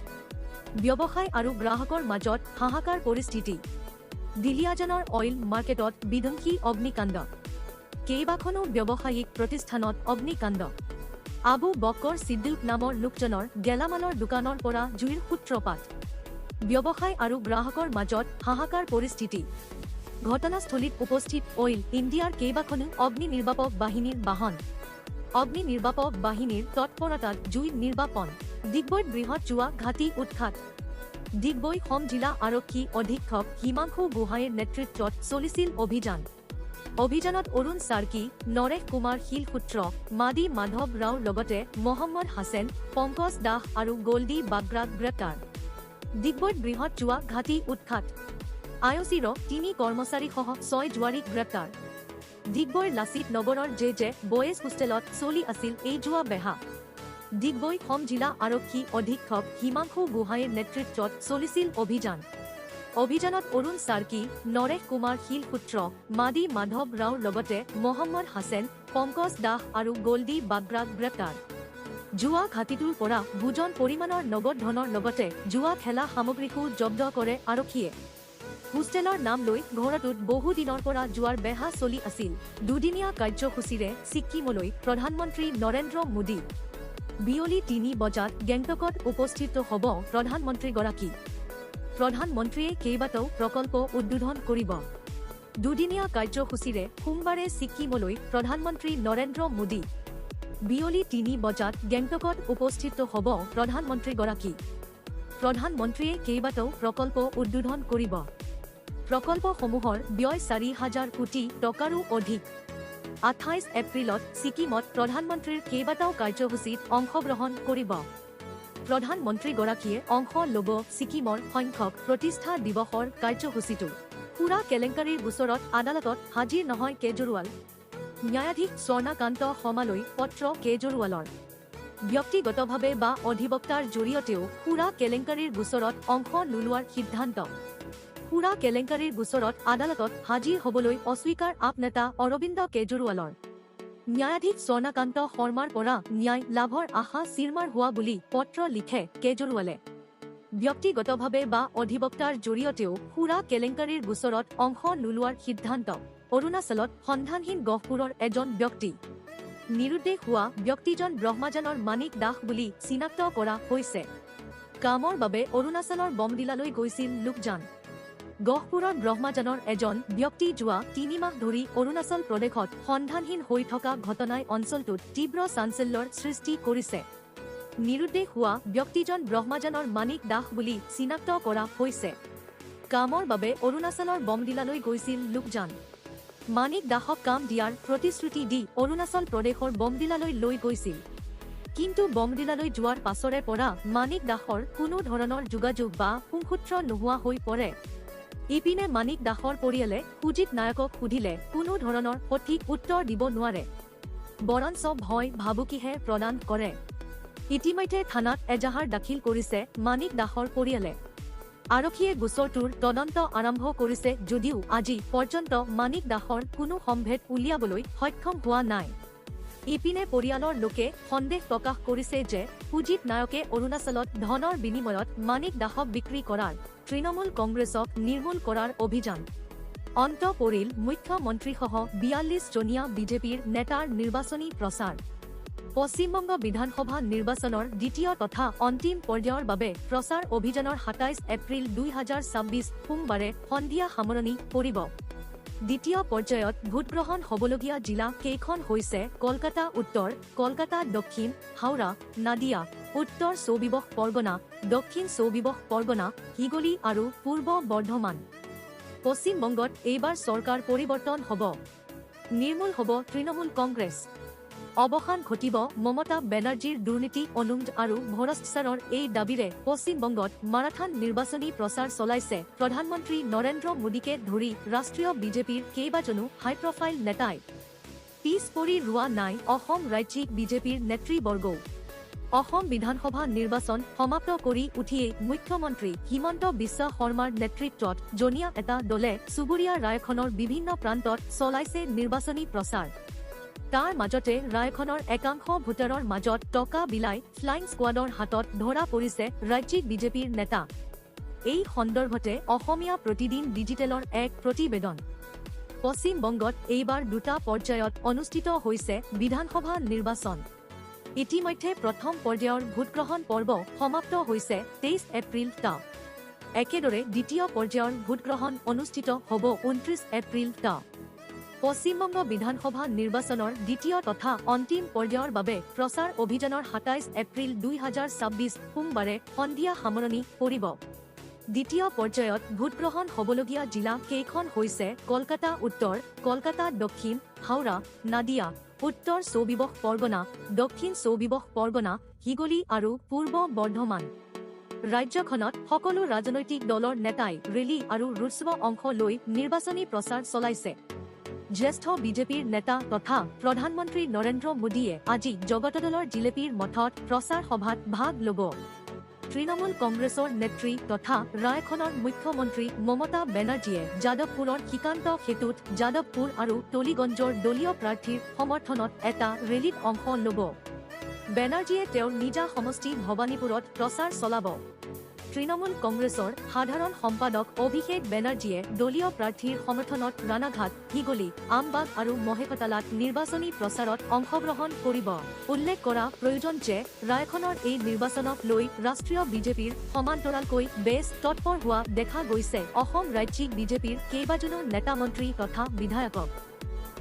ব্যৱসায় আৰু গ্ৰাহকৰ মাজত হাহাকাৰ পৰিস্থিতি। দিলিয়াজানৰ অইল মাৰ্কেটত বিধ্বংসী অগ্নিকাণ্ড। কেইবাখনো ব্যৱসায়িক প্ৰতিষ্ঠানত অগ্নিকাণ্ড। আবু বকৰ ছিদ্দিক নামৰ লোকজনৰ গেলামালৰ দোকানৰ পৰা জুইৰ সূত্ৰপাত। ব্যৱসায় আৰু গ্ৰাহকৰ মাজত হাহাকাৰ পৰিস্থিতি। ঘটনাস্থলীত উপস্থিত অইল ইণ্ডিয়াৰ কেইবাখনো অগ্নি নিৰ্বাপক বাহিনীৰ বাহন। অগ্নি নিৰ্বাপক বাহিনীৰ তৎপৰতাত জুই নিৰ্বাপন। ডিগবৈত বৃহৎ জুৱা ঘাটি উৎখাত। ডিগবৈ সম জিলা আৰক্ষী অধীক্ষক হিমাংশু গোহাঁইৰ নেতৃত্বত চলিছিল অভিযান। অভিযানত অৰুণ চাৰ্কি, নৰেশ কুমাৰ শিলসূত্ৰ, মাদি মাধৱ ৰাওৰ লগতে মহম্মদ হাছেন, পংকজ দাস আৰু গল্ডি বাগ্ৰাক গ্ৰেপ্তাৰ। ডিগবৈত বৃহৎ জুৱা ঘাটি উৎখাত। আইঅচিৰ ৩ কৰ্মচাৰীসহ ৬ জুৱাৰীক গ্ৰেপ্তাৰ। ডিগবৈৰ লাচিত নগৰৰ জে বয়েজ হোষ্টেলত চলি আছিল এই জুৱা বেহা। ডিগবৈ সম জিলা আৰক্ষী অধীক্ষক হিমাংশু গোহাঁইৰ নেতৃত্বত চলিছিল অভিযান। অভিযানত অৰুণ চাৰ্কি, নৰেশ কুমাৰ শিলসূত্ৰ, মাদি মাধৱ ৰাওৰ লগতে মহম্মদ হাছেন, পংকজ দাস আৰু গল্ডি বাগ্ৰাক গ্ৰেপ্তাৰ। জুৱা ঘাটিটোৰ পৰা বুজন পৰিমাণৰ নগদ ধনৰ লগতে জুৱা খেলা সামগ্ৰীকো জব্দ কৰে আৰক্ষীয়ে। হোষ্টেলৰ নাম লৈ ঘৰটোত বহু দিনৰ পৰা জুৱাৰ বেহা চলি আছিল। দুদিনীয়া কাৰ্যসূচীৰে ছিক্কিমলৈ প্ৰধানমন্ত্ৰী নৰেন্দ্ৰ মোদী। বিয়লি ৩ বজাত গেংটকত উপস্থিত হ'ব প্ৰধানমন্ত্ৰীগৰাকী। প্ৰধানমন্ত্ৰীয়ে কেইবাটাও প্ৰকল্প উদ্বোধন কৰিব। দুদিনীয়া কাৰ্যসূচীৰে সোমবাৰে ছিক্কিমলৈ প্ৰধানমন্ত্ৰী নৰেন্দ্ৰ মোদী। বিয়লি ৩ বজাত গেংটকত উপস্থিত হ'ব প্ৰধানমন্ত্ৰীগৰাকী। প্ৰধানমন্ত্ৰীয়ে কেইবাটাও প্ৰকল্প উদ্বোধন কৰিব। প্ৰকল্পসমূহৰ ব্যয় ৪,০০০ কোটি টকাৰো অধিক। ২৮ এপ্ৰিলত ছিকিমত প্ৰধানমন্ত্ৰীৰ কেইবাটাও কাৰ্যসূচীত অংশগ্ৰহণ কৰিব। প্ৰধানমন্ত্ৰীগৰাকীয়ে অংশ ল'ব ছিকিমৰ সংখ্যক প্ৰতিষ্ঠা দিৱসৰ কাৰ্যসূচীটো। সুৰা কেলেংকাৰীৰ গোচৰত আদালতত হাজিৰ নহয় কেজৰিৱাল। ন্যায়াধীশ স্বৰ্ণকান্ত শৰ্মালৈ পত্ৰ কেজৰিৱালৰ। ব্যক্তিগতভাৱে বা অধিবক্তাৰ জৰিয়তেও সুৰা কেলেংকাৰীৰ গোচৰত অংশ নোলোৱাৰ সিদ্ধান্ত। সুৰা কেলেংকাৰীৰ গোচৰত আদালতত হাজিৰ হ'বলৈ অস্বীকাৰ আপ নেতা অৰবিন্দ কেজৰিৱালৰ। ন্যায়াধীশ স্বৰ্ণকান্ত শৰ্মাৰ পৰা ন্যায় লাভৰ আশা চিৰমাৰ হোৱা বুলি পত্ৰ লিখে কেজৰিৱালে। ব্যক্তিগতভাৱে বা অধিবক্তাৰ জৰিয়তেও সুৰা কেলেংকাৰীৰ গোচৰত অংশ নোলোৱাৰ সিদ্ধান্ত। অৰুণাচলত সন্ধানহীন গহপুৰৰ এজন ব্যক্তি। নিৰুদ্দেশ হোৱা ব্যক্তিজন ব্ৰহ্মাজানৰ মানিক দাস বুলি চিনাক্ত কৰা হৈছে। কামৰ বাবে অৰুণাচলৰ বমডিলালৈ গৈছিল লোকজন। গহপুৰৰ ব্ৰহ্মাজানৰ এজন ব্যক্তি যোৱা ৩ মাহ ধৰি অৰুণাচল প্ৰদেশত সন্ধানহীন হৈ থকা ঘটনাই অঞ্চলটোত তীব্ৰ চাঞ্চল্যৰ সৃষ্টি কৰিছে। নিৰুদ্দেশ হোৱা ব্যক্তিজন ব্ৰহ্মাজানৰ মানিক দাস বুলি চিনাক্ত কৰা হৈছে। কামৰ বাবে অৰুণাচলৰ বমডিলালৈ গৈছিল লোকজন। মানিক দাসক কাম দিয়াৰ প্ৰতিশ্ৰুতি দি অৰুণাচল প্ৰদেশৰ বমডিলালৈ লৈ গৈছিল। কিন্তু বমডিলালৈ যোৱাৰ পাছৰে পৰা মানিক দাসৰ কোনো ধৰণৰ যোগাযোগ বা সংসূত্ৰ নোহোৱা হৈ পৰে। ইপিনে মানিক দাসৰ পৰিয়ালে সুজিত নায়কক সুধিলে কোনো ধৰণৰ সঠিক উত্তৰ দিব নোৱাৰে। বৰঞ্চ ভয় ভাবুকিহে প্ৰদান কৰে। ইতিমধ্যে থানাত এজাহাৰ দাখিল কৰিছে মানিক দাসৰ পৰিয়ালে। আৰক্ষীয়ে গোচৰটোৰ তদন্ত আৰম্ভ কৰিছে যদিও আজি পৰ্যন্ত মানিক দাসৰ কোনো সম্ভেদ উলিয়াবলৈ সক্ষম হোৱা নাই। ইপিনে পৰিয়ালৰ লোকে সন্দেহ প্ৰকাশ কৰিছে যে সুজিত নায়কে অৰুণাচলত ধনৰ বিনিময়ত মানিক দাসক বিক্ৰী কৰাৰ তৃণমূল কংগ্ৰেছক নিৰ্মূল কৰাৰ অভিযান অন্ত পৰিল মুখ্যমন্ত্ৰীসহ ৪২ জনীয়া বিজেপিৰ নেতাৰ নিৰ্বাচনী প্ৰচাৰ পশ্চিমবংগ বিধানসভা নিৰ্বাচনৰ দ্বিতীয় তথা অন্তিম পৰ্যায়ৰ বাবে প্ৰচাৰ অভিযানৰ ২৭ এপ্ৰিল ২০২৬ সোমবাৰে সন্ধিয়া সামৰণি পৰিব দ্বিতীয় পৰ্যায়ত ভোটগ্ৰহণ হ'বলগীয়া জিলা কেইখন হৈছে কলকাতা উত্তৰ কলকাতা দক্ষিণ হাওৰা নাদিয়া উত্তৰ ২৪ পৰগনা দক্ষিণ ২৪ পৰগনা হিগলি আৰু পূৰ্ব বৰ্ধমান পশ্চিমবংগত এইবাৰ চৰকাৰ পৰিৱৰ্তন হ'ব নিৰ্মূল হ'ব তৃণমূল কংগ্ৰেছ অৱসান ঘটিব মমতা বেনাৰ্জীৰ দুৰ্নীতি অনুমোদ আৰু ভ্ৰষ্টাচাৰৰ এই দাবীৰে পশ্চিমবংগত মাৰাথান নিৰ্বাচনী প্ৰচাৰ চলাইছে প্ৰধানমন্ত্ৰী নৰেন্দ্ৰ মোদীকে ধৰি ৰাষ্ট্ৰীয় বিজেপিৰ কেইবাজনো হাই প্ৰফাইল নেতাই পিছ পৰি ৰোৱা নাই অসম ৰাজ্যিক বিজেপিৰ নেতৃবৰ্গও অসম বিধানসভা নিৰ্বাচন সমাপ্ত কৰি উঠিয়েই মুখ্যমন্ত্ৰী হিমন্ত বিশ্ব শৰ্মাৰ নেতৃত্বত জনীয়া এটা দলে চুবুৰীয়া ৰাজ্যখনৰ বিভিন্ন প্ৰান্তত চলাইছে নিৰ্বাচনী প্ৰচাৰ তাৰ মাজতে ৰাজ্যখনৰ একাংশ ভোটাৰৰ মাজত টকা বিলাই ফ্লাইং স্কোৱাডৰ হাতত ধৰা পৰিছে ৰাজ্যিক বিজেপিৰ নেতা এই সন্দৰ্ভতে অসমীয়া প্ৰতিদিন ডিজিটেলৰ এক প্ৰতিবেদন পশ্চিমবংগত এইবাৰ দুটা পৰ্যায়ত অনুষ্ঠিত হৈছে বিধানসভা নিৰ্বাচন ইতিমধ্যে প্ৰথম পৰ্যায়ৰ ভোটগ্ৰহণ পৰ্ব সমাপ্ত হৈছে ২৩ এপ্ৰিল টা একেদৰে দ্বিতীয় পৰ্যায়ৰ ভোটগ্ৰহণ অনুষ্ঠিত হ'ব ২৯ এপ্ৰিল টা পশ্চিমবংগ বিধানসভা নিৰ্বাচনৰ দ্বিতীয় তথা অন্তিম পৰ্যায়ৰ বাবে প্ৰচাৰ অভিযানৰ ২৭ এপ্ৰিল ২০২৬ সোমবাৰে সন্ধিয়া সামৰণি পৰিব দ্বিতীয় পৰ্যায়ত ভোটগ্ৰহণ হ'বলগীয়া জিলা কেইখন হৈছে কলকাতা উত্তৰ কলকাতা দক্ষিণ হাওৰা নাদিয়া উত্তৰ ২৪ পৰগনা দক্ষিণ ২৪ পৰগনা হিগলি আৰু পূৰ্ব বৰ্ধমান ৰাজ্যখনত সকলো ৰাজনৈতিক দলৰ নেতাই ৰেলী আৰু ৰোড অংশ লৈ নিৰ্বাচনী প্ৰচাৰ চলাইছে জ্যেষ্ঠ বিজেপিৰ নেতা তথা প্ৰধানমন্ত্ৰী নৰেন্দ্ৰ মোদীয়ে আজি জগতদলৰ জিলেপীৰ মঠত প্ৰচাৰ সভাত ভাগ ল'ব তৃণমূল কংগ্ৰেছৰ নেত্ৰী তথা ৰাজ্যখনৰ মুখ্যমন্ত্ৰী মমতা বেনাৰ্জীয়ে যাদৱপুৰৰ শ্ৰীকান্ত সেতুত যাদৱপুৰ আৰু টলিগঞ্জৰ দলীয় প্ৰাৰ্থীৰ সমৰ্থনত এটা ৰেলীত অংশ ল'ব বেনাৰ্জীয়ে তেওঁৰ নিজা সমষ্টি ভৱানীপুৰত প্ৰচাৰ চলাব তৃণমূল কংগ্ৰেছৰ সাধাৰণ সম্পাদক অভিষেক বেনাৰ্জীয়ে দলীয় প্ৰাৰ্থীৰ সমৰ্থনত ৰাণাঘাট হিগলি আমবাগ আৰু মহেকতালাত নিৰ্বাচনী প্ৰচাৰত অংশগ্ৰহণ কৰিব উল্লেখ কৰা প্ৰয়োজন যে ৰাজ্যখনৰ এই নিৰ্বাচনক লৈ ৰাষ্ট্ৰীয় বিজেপিৰ সমান্তৰালকৈ বেছ তৎপৰ হোৱা দেখা গৈছে অসম ৰাজ্যিক বিজেপিৰ কেইবাজনো নেতা মন্ত্ৰী তথা বিধায়কক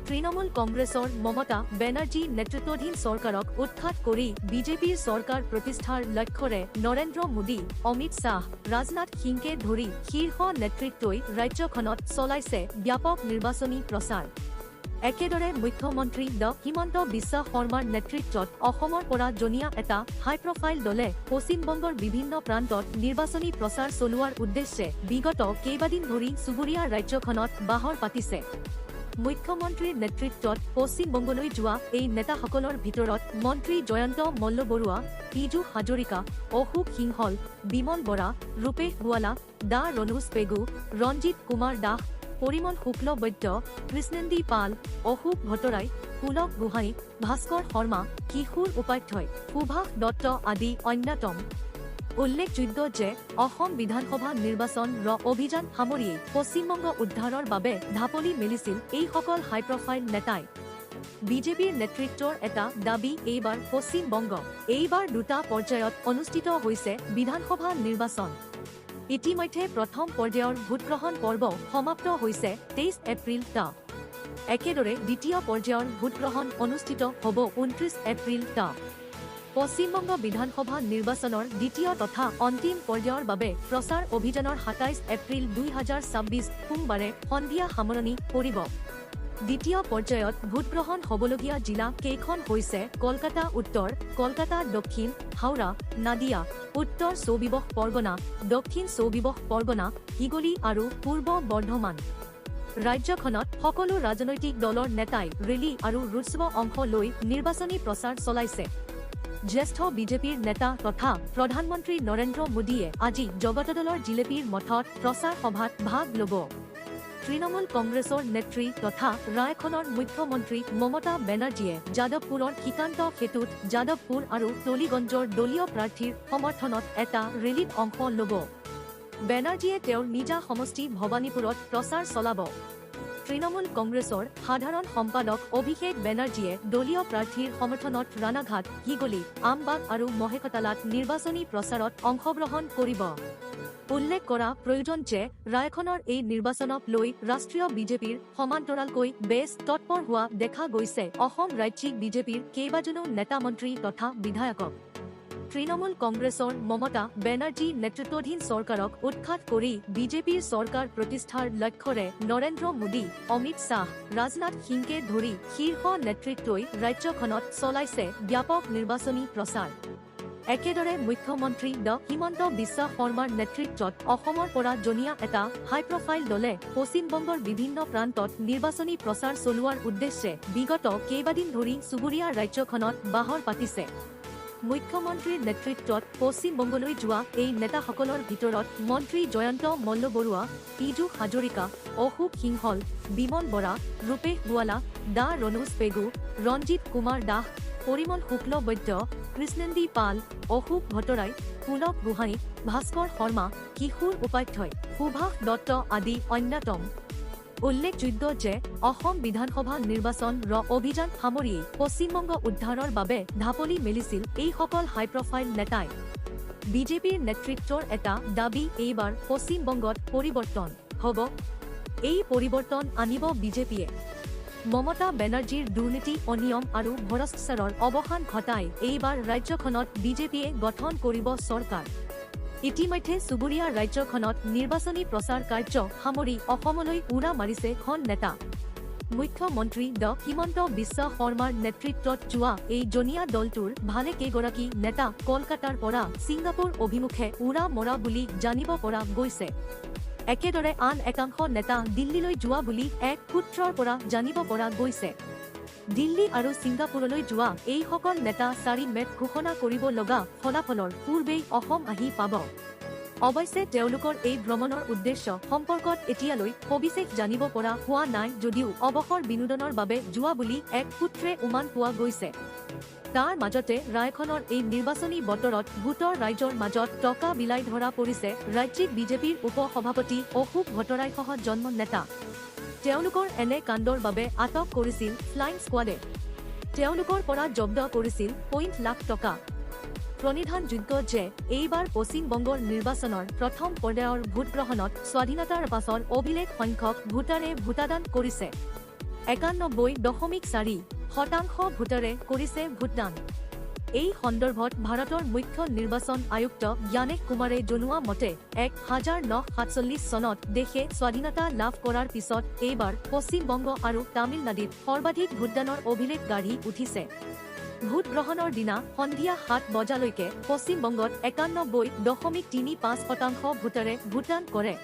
তৃণমূল কংগ্ৰেছৰ মমতা বেনাৰ্জী নেতৃত্বাধীন চৰকাৰক উৎখাত কৰি বিজেপিৰ চৰকাৰ প্ৰতিষ্ঠাৰ লক্ষ্যৰে নৰেন্দ্ৰ মোদী অমিত শ্বাহ ৰাজনাথ সিংকে ধৰি শীৰ্ষ নেতৃত্বই ৰাজ্যখনত চলাইছে ব্যাপক নিৰ্বাচনী প্ৰচাৰ একেদৰে মুখ্যমন্ত্ৰী হিমন্ত বিশ্ব শৰ্মাৰ নেতৃত্বত অসমৰ পৰা জনীয়া এটা হাই প্ৰফাইল দলে পশ্চিমবংগৰ বিভিন্ন প্ৰান্তত নিৰ্বাচনী প্ৰচাৰ চলোৱাৰ উদ্দেশ্যে বিগত কেইবাদিন ধৰি চুবুৰীয়া ৰাজ্যখনত বাহৰ পাতিছে মুখ্যমন্ত্ৰীৰ নেতৃত্বত পশ্চিমবংগলৈ যোৱা এই নেতাসকলৰ ভিতৰত মন্ত্ৰী জয়ন্ত মল্লবৰুৱা পীযুষ হাজৰিকা অশোক সিংহল বিমল বৰা ৰূপেশ গোৱালা ডা ৰণোজ পেগু ৰঞ্জিত কুমাৰ দাস পৰিমল শুক্লবৈদ্য কৃষ্ণেন্দী পাল অশোক ভট্টৰাই পুলক গোহাঁই ভাস্কৰ শৰ্মা কিশোৰ উপাধ্যায় সুভাষ দত্ত আদি অন্যতম উল্লেখযোগ্য যে অসম বিধানসভা নিৰ্বাচন অভিযান সামৰিয়েই পশ্চিমবংগ উদ্ধাৰৰ বাবে ঢাপলি মেলিছিল এইসকল হাই প্ৰফাইল নেতাই বিজেপিৰ নেতৃত্বৰ এটা দাবী এইবাৰ পশ্চিমবংগ এইবাৰ দুটা পৰ্যায়ত অনুষ্ঠিত হৈছে বিধানসভা নিৰ্বাচন ইতিমধ্যে প্ৰথম পৰ্যায়ৰ ভোটগ্ৰহণ পৰ্ব সমাপ্ত হৈছে ২৩ এপ্ৰিল টা একেদৰে দ্বিতীয় পৰ্যায়ৰ ভোটগ্ৰহণ অনুষ্ঠিত হ'ব ২৯ এপ্ৰিল টা পশ্চিমবংগ বিধানসভা নিৰ্বাচনৰ দ্বিতীয় তথা অন্তিম পৰ্যায়ৰ বাবে প্ৰচাৰ অভিযানৰ ২৭ এপ্ৰিল ২০২৬ সোমবাৰে সন্ধিয়া সামৰণি পৰিব দ্বিতীয় পৰ্যায়ত ভোটগ্ৰহণ হ'বলগীয়া জিলা কেইখন হৈছে কলকাতা উত্তৰ কলকাতা দক্ষিণ হাওৰা নাদিয়া উত্তৰ ২৪ পৰগনা দক্ষিণ ২৪ পৰগনা হিগলি আৰু পূৰ্ব বৰ্ধমান ৰাজ্যখনত সকলো ৰাজনৈতিক দলৰ নেতাই ৰেলী আৰু ৰোড অংশ লৈ নিৰ্বাচনী প্ৰচাৰ চলাইছে জ্যেষ্ঠ বিজেপিৰ নেতা তথা প্ৰধানমন্ত্ৰী নৰেন্দ্ৰ মোদীয়ে আজি জগতদলৰ জিলেপীৰ মঠত প্ৰচাৰ সভাত ভাগ ল'ব তৃণমূল কংগ্ৰেছৰ নেত্ৰী তথা ৰায়খনৰ মুখ্যমন্ত্ৰী মমতা বেনাৰ্জীয়ে যাদৱপুৰৰ শ্ৰীকান্ত সেতুত যাদৱপুৰ আৰু টলিগঞ্জৰ দলীয় প্ৰাৰ্থীৰ সমৰ্থনত এটা ৰেলীত অংশ ল'ব। বেনাৰ্জীয়ে তেওঁৰ নিজা সমষ্টি ভৱানীপুৰত প্ৰচাৰ চলাব। তৃণমূল কংগ্ৰেছৰ সাধাৰণ সম্পাদক অভিষেক বেনাৰ্জীয়ে দলীয় প্ৰাৰ্থীৰ সমৰ্থনত ৰাণাঘাট, হিগলি, আমবাগ আৰু মহেশতলাত নিৰ্বাচনী প্ৰচাৰত অংশগ্ৰহণ কৰিব। উল্লেখ কৰা প্ৰয়োজন যে ৰায়খনৰ এই নিৰ্বাচনক লৈ ৰাষ্ট্ৰীয় বিজেপিৰ সমান্তৰালকৈ বেছ তৎপৰ হোৱা দেখা গৈছে অসম ৰাজ্যিক বিজেপিৰ কেইবাজনো নেতা মন্ত্ৰী তথা বিধায়কক। তৃণমূল কংগ্ৰেছৰ মমতা বেনাৰ্জী নেতৃত্বাধীন চৰকাৰক উৎখাত কৰি বিজেপিৰ চৰকাৰ প্ৰতিষ্ঠাৰ লক্ষ্যৰে নৰেন্দ্ৰ মোদী, অমিত শ্বাহ, ৰাজনাথ সিঙকে ধৰি শীৰ্ষ নেতৃত্বই ৰাজ্যখনত চলাইছে ব্যাপক নিৰ্বাচনী প্ৰচাৰ। একেদৰে মুখ্যমন্ত্ৰী হিমন্ত বিশ্ব শৰ্মাৰ নেতৃত্বত অসমৰ পৰা জনীয়া এটা হাই প্ৰফাইল দলে পশ্চিমবংগৰ বিভিন্ন প্ৰান্তত নিৰ্বাচনী প্ৰচাৰ চলোৱাৰ উদ্দেশ্যে বিগত কেইবাদিন ধৰি চুবুৰীয়া ৰাজ্যখনত বাহৰ পাতিছে। মুখ্যমন্ত্ৰীৰ নেতৃত্বত পশ্চিমবংগলৈ যোৱা এই নেতাসকলৰ ভিতৰত মন্ত্ৰী জয়ন্ত মল্লবৰুৱা, পীযুষ হাজৰিকা, অশোক সিংহল, বিমল বৰা, ৰূপেশ গোৱালা, ডা ৰণোজ পেগু, ৰঞ্জিত কুমাৰ দাস, পৰিমল শুক্লবৈদ্য, কৃষ্ণেন্দী পাল, অশোক ভট্টৰাই, পুলক গোহাঁই, ভাস্কৰ শৰ্মা, কিশোৰ উপাধ্যায়, সুভাষ দত্ত আদি অন্যতম। উল্লেখযোগ্য যে অসম বিধানসভা নিৰ্বাচন অভিযান সামৰি পশ্চিমবংগ উদ্ধাৰৰ বাবে ঢাপলি মেলিছিল এইসকল হাই প্ৰফাইল নেতাই। বিজেপিৰ নেতৃত্বৰ এটা দাবী এইবাৰ পশ্চিমবংগত পৰিৱৰ্তন হ'ব। এই পৰিৱৰ্তন আনিব বিজেপিয়ে। মমতা বেনাৰ্জীৰ দুৰ্নীতি, অনিয়ম আৰু ভ্ৰষ্টাচাৰৰ অৱসান ঘটাই এইবাৰ ৰাজ্যখনত বিজেপিয়ে গঠন কৰিব চৰকাৰ। ইতিমধ্যে চুবুৰীয়া ৰাজ্যখনত নিৰ্বাচনী প্ৰচাৰ কাৰ্য সামৰি অসমলৈ উৰা মাৰিছে খন নেতা। মুখ্যমন্ত্ৰী হিমন্ত বিশ্ব শৰ্মাৰ নেতৃত্বত যোৱা এই জনীয়া দলটোৰ ভালেকেইগৰাকী নেতা কলকাতাৰ পৰা ছিংগাপুৰ অভিমুখে উৰা মৰা বুলি জানিব পৰা গৈছে। একেদৰে আন একাংশ নেতা দিল্লীলৈ যোৱা বুলি এক সূত্ৰৰ পৰা জানিব পৰা গৈছে। দিল্লী আৰু ছিংগাপুৰলৈ যোৱা এইসকল নেতা 4 মেত ঘোষণা কৰিব লগা ফলাফলৰ পূৰ্বেই অসম আহি পাব। অৱশ্যে তেওঁলোকৰ এই ভ্ৰমণৰ উদ্দেশ্য সম্পৰ্কত এতিয়ালৈ সবিশেষ জানিব পৰা হোৱা নাই যদিও অৱসৰ বিনোদনৰ বাবে যোৱা বুলি এক সূত্ৰে উমান পোৱা গৈছে। তাৰ মাজতে ৰায়খনৰ এই নিৰ্বাচনী বতৰত ভোটৰ ৰাইজৰ মাজত টকা বিলাই ধৰা পৰিছে ৰাজ্যিক বিজেপিৰ উপ সভাপতি অশোক ভট্টৰাইসহ জন্ম নেতা। তেওঁলোকৰ এনে কাণ্ডৰ বাবে আটক কৰিছিল ফ্লাইং স্কোৱাডে। তেওঁলোকৰ পৰা জব্দ কৰিছিল 0.1 লাখ টকা। প্ৰণিধানযোগ্য যে এইবাৰ পশ্চিমবংগৰ নিৰ্বাচনৰ প্ৰথম পৰ্যায়ৰ ভোটগ্ৰহণত স্বাধীনতাৰ পাছত অভিলেখ সংখ্যক ভোটাৰে ভোটদান কৰিছে। 91.4% ভোটাৰে কৰিছে ভোটদান। এই সন্দৰ্ভত ভাৰতৰ মুখ্য নিৰ্বাচন আয়ুক্ত জ্ঞানেশ কুমাৰে জনোৱা মতে 1947 চনত দেশে স্বাধীনতা লাভ কৰাৰ পিছত এইবাৰ পশ্চিমবংগ আৰু তামিলনাডুত সৰ্বাধিক ভোটদানৰ অভিলেখ গাঢ়ি উঠিছে। ভোটগ্ৰহণৰ দিনা সন্ধিয়া 7 বজালৈকে পশ্চিমবংগত 91.35% ভোটাৰে ভোটদান কৰে।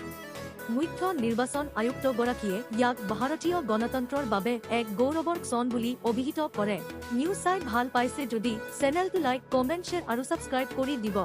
মুখ্য নিৰ্বাচন আয়ুক্তগৰাকীয়ে ইয়াক ভাৰতীয় গণতন্ত্ৰৰ বাবে এক গৌৰৱৰ ক্ষণ বুলি অভিহিত কৰে। নিউজ চাই ভাল পাইছে যদি চেনেলটো লাইক, কমেণ্ট, শ্বেয়াৰ আৰু ছাবস্ক্ৰাইব কৰি দিব।